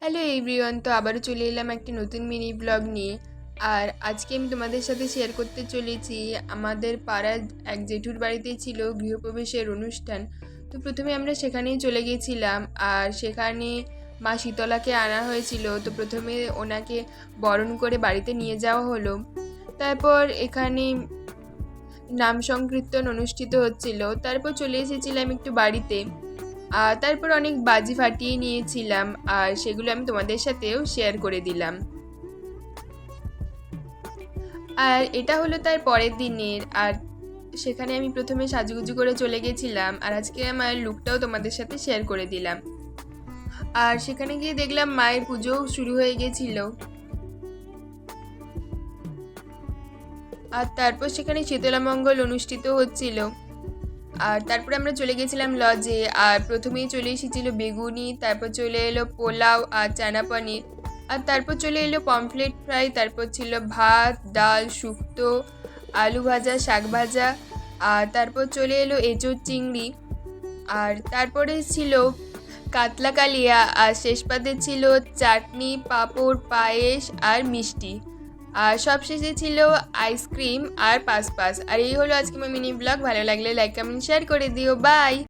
Hello everyone, তো আবারও চলে এলাম একটি নতুন মিনি ব্লগ নিয়ে। আর আজকে আমি তোমাদের সাথে শেয়ার করতে চলেছি আমাদের পাড়ার এক জেঠুর বাড়িতে ছিল গৃহপ্রবেশের অনুষ্ঠান। তো প্রথমে আমরা সেখানেই চলে গেছিলাম, আর সেখানে মা শীতলাকে আনা হয়েছিল। তো প্রথমে ওনাকে বরণ করে বাড়িতে নিয়ে যাওয়া হলো। তারপর এখানে নাম সংকীর্তন অনুষ্ঠিত হচ্ছিল। তারপর চলে এসেছিলাম একটু বাড়িতে, আর তারপর অনেক বাজি ফাটিয়ে নিয়েছিলাম, আর সেগুলো আমি তোমাদের সাথেও শেয়ার করে দিলাম। আর এটা হলো তার পরের দিনের। আর সেখানে আমি প্রথমে সাজুগুজু করে চলে গেছিলাম, আর আজকে আমার লুকটাও তোমাদের সাথে শেয়ার করে দিলাম। আর সেখানে গিয়ে দেখলাম মায়ের পুজোও শুরু হয়ে গেছিল। আর তারপর সেখানে শীতলা মঙ্গল অনুষ্ঠিত হচ্ছিল। আর তারপরে আমরা চলে গেছিলাম লজে। আর প্রথমেই চলে এসেছিল বেগুনি, তারপর চলে এলো পোলাও আর চানা পনির, আর তারপর চলে এলো পমফ্লেট ফ্রাই, তারপর ছিল ভাত, ডাল, শুক্তো, আলু ভাজা, শাক ভাজা, আর তারপর চলে এলো এঁচোড় চিংড়ি, আর তারপরে ছিল কাতলা কালিয়া, আর শেষ পাতে ছিল চাটনি, পাঁপড়, পায়েস আর মিষ্টি, আর সবশেষে ছিল আইসক্রিম আর পাস পাস। আর এই হলো আজকে আমার মিনি ব্লগ। ভালো লাগলে লাইক কমেন্ট শেয়ার করে দিও। বাই।